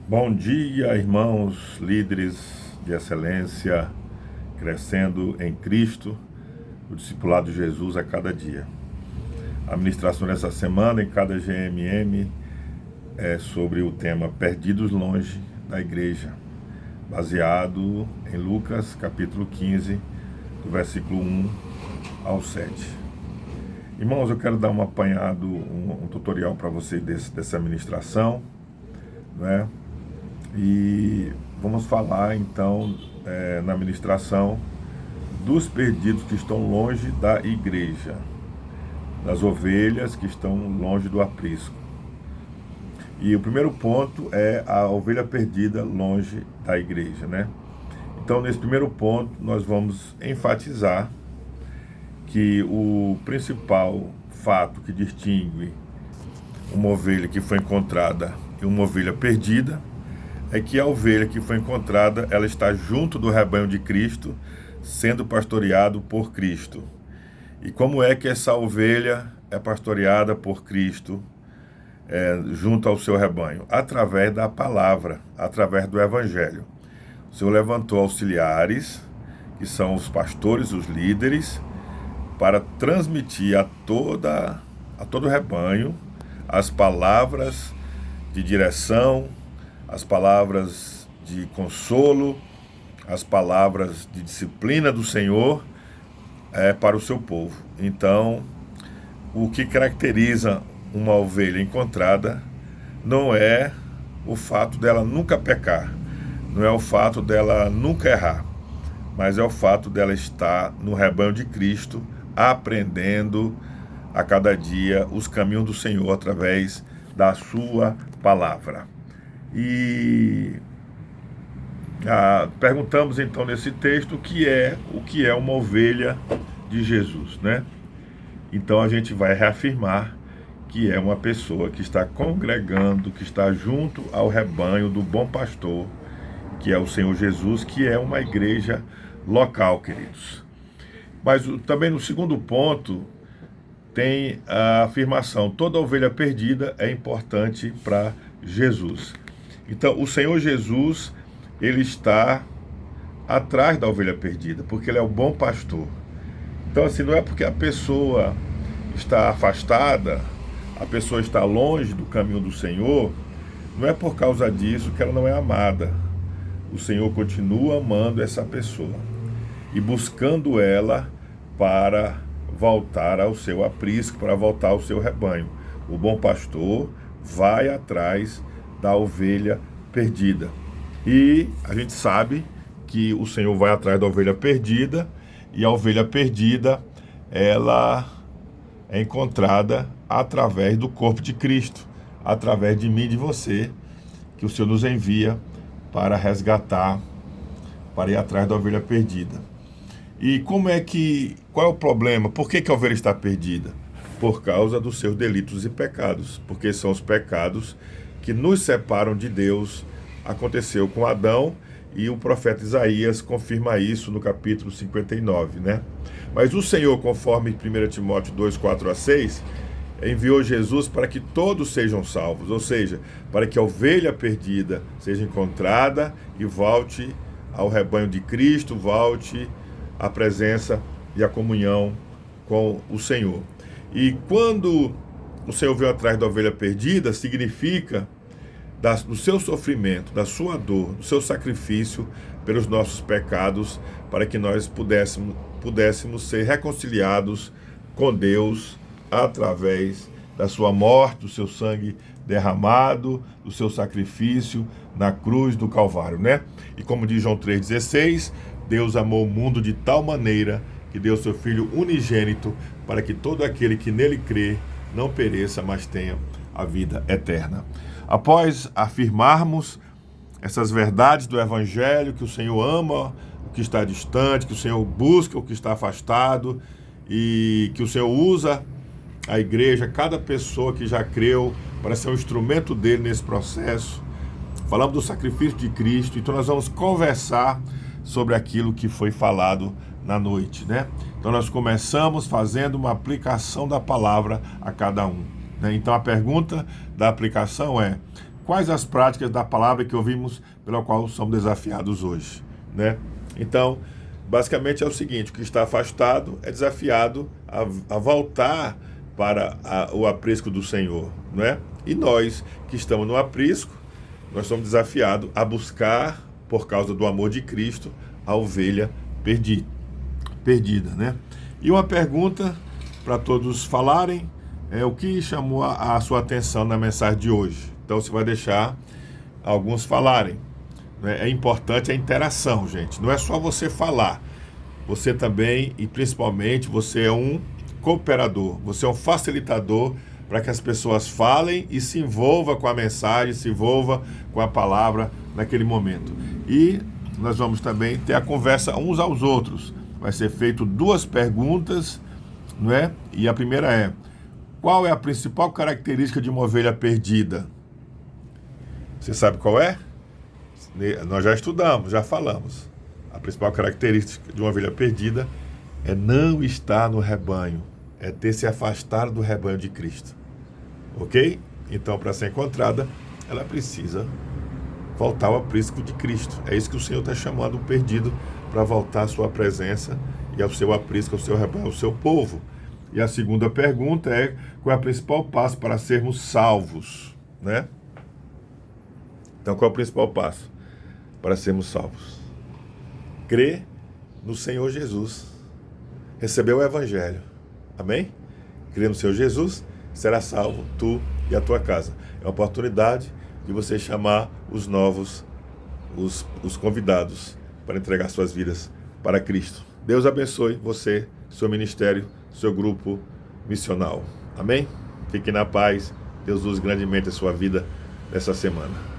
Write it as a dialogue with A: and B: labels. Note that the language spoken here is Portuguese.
A: Bom dia, irmãos, líderes de excelência, crescendo em Cristo, o discipulado de Jesus a cada dia. A ministração dessa semana em cada GMM é sobre o tema Perdidos Longe da Igreja, baseado em Lucas capítulo 15, do versículo 1 ao 7. Irmãos, eu quero dar um apanhado, um tutorial para vocês dessa ministração, né? E vamos falar então na ministração dos perdidos que estão longe da igreja, das ovelhas que estão longe do aprisco. E o primeiro ponto é a ovelha perdida longe da igreja, né? Então, nesse primeiro ponto, nós vamos enfatizar que o principal fato que distingue uma ovelha que foi encontrada e uma ovelha perdida é que a ovelha que foi encontrada, ela está junto do rebanho de Cristo, sendo pastoreado por Cristo. E como é que essa ovelha é pastoreada por Cristo junto ao seu rebanho? Através da palavra, através do Evangelho. O Senhor levantou auxiliares, que são os pastores, os líderes, para transmitir a todo o rebanho as palavras de direção, as palavras de consolo, as palavras de disciplina do Senhor para o seu povo. Então, o que caracteriza uma ovelha encontrada não é o fato dela nunca pecar, não é o fato dela nunca errar, mas é o fato dela estar no rebanho de Cristo, aprendendo a cada dia os caminhos do Senhor através da sua palavra. E perguntamos então nesse texto o que é uma ovelha de Jesus, né? Então a gente vai reafirmar que é uma pessoa que está congregando, que está junto ao rebanho do bom pastor, que é o Senhor Jesus, que é uma igreja local, queridos. Mas também no segundo ponto tem a afirmação: toda ovelha perdida é importante para Jesus. Então, o Senhor Jesus, ele está atrás da ovelha perdida, porque ele é o bom pastor. Então, assim, não é porque a pessoa está afastada, a pessoa está longe do caminho do Senhor, não é por causa disso que ela não é amada. O Senhor continua amando essa pessoa e buscando ela para voltar ao seu aprisco, para voltar ao seu rebanho. O bom pastor vai atrás da ovelha perdida. E a gente sabe que o Senhor vai atrás da ovelha perdida, e a ovelha perdida, ela é encontrada através do corpo de Cristo, através de mim e de você, que o Senhor nos envia para resgatar, para ir atrás da ovelha perdida. E qual é o problema? Por que a ovelha está perdida? Por causa dos seus delitos e pecados, porque são os pecados que nos separam de Deus. Aconteceu com Adão, e o profeta Isaías confirma isso no capítulo 59, né? Mas o Senhor, conforme 1 Timóteo 2, 4 a 6, enviou Jesus para que todos sejam salvos, ou seja, para que a ovelha perdida seja encontrada e volte ao rebanho de Cristo, volte à presença e à comunhão com o Senhor. E quando o Senhor veio atrás da ovelha perdida, significa do seu sofrimento, da sua dor, do seu sacrifício pelos nossos pecados, para que nós pudéssemos ser reconciliados com Deus através da sua morte, do seu sangue derramado, do seu sacrifício na cruz do Calvário, né? E como diz João 3,16, Deus amou o mundo de tal maneira que deu seu Filho unigênito, para que todo aquele que nele crê não pereça, mas tenha a vida eterna. Após afirmarmos essas verdades do Evangelho, que o Senhor ama o que está distante, que o Senhor busca o que está afastado, e que o Senhor usa a igreja, cada pessoa que já creu, para ser um instrumento dele nesse processo. Falamos do sacrifício de Cristo, então nós vamos conversar sobre aquilo que foi falado na noite, né? Então nós começamos fazendo uma aplicação da palavra a cada um, né? Então a pergunta da aplicação é: quais as práticas da palavra que ouvimos, pela qual somos desafiados hoje, né? Então, basicamente é o seguinte: o que está afastado é desafiado a voltar para o aprisco do Senhor, não é? E nós que estamos no aprisco, nós somos desafiados a buscar, por causa do amor de Cristo, a ovelha perdida, né? E uma pergunta para todos falarem, o que chamou a sua atenção na mensagem de hoje? Então você vai deixar alguns falarem, né? É importante a interação, gente. Não é só você falar. Você também, e principalmente, você é um cooperador, você é um facilitador para que as pessoas falem e se envolvam com a mensagem, se envolvam com a palavra naquele momento. E nós vamos também ter a conversa uns aos outros. Vai ser feito 2 perguntas, não é? E a primeira é: qual é a principal característica de uma ovelha perdida? Você sabe qual é? Nós já estudamos, já falamos. A principal característica de uma ovelha perdida é não estar no rebanho, é ter se afastado do rebanho de Cristo. Ok? Então, para ser encontrada, ela precisa voltar ao aprisco de Cristo. É isso que o Senhor está chamando o perdido, para voltar à sua presença e ao seu aprisco, ao seu rebanho, ao seu povo. E a segunda pergunta é: qual é o principal passo para sermos salvos, né? Então, qual é o principal passo para sermos salvos? Crer no Senhor Jesus, receber o Evangelho, amém? Crer no Senhor Jesus, será salvo tu e a tua casa. É uma oportunidade de você chamar os novos, os convidados, para entregar suas vidas para Cristo. Deus abençoe você, seu ministério, seu grupo missional. Amém? Fique na paz. Deus use grandemente a sua vida nessa semana.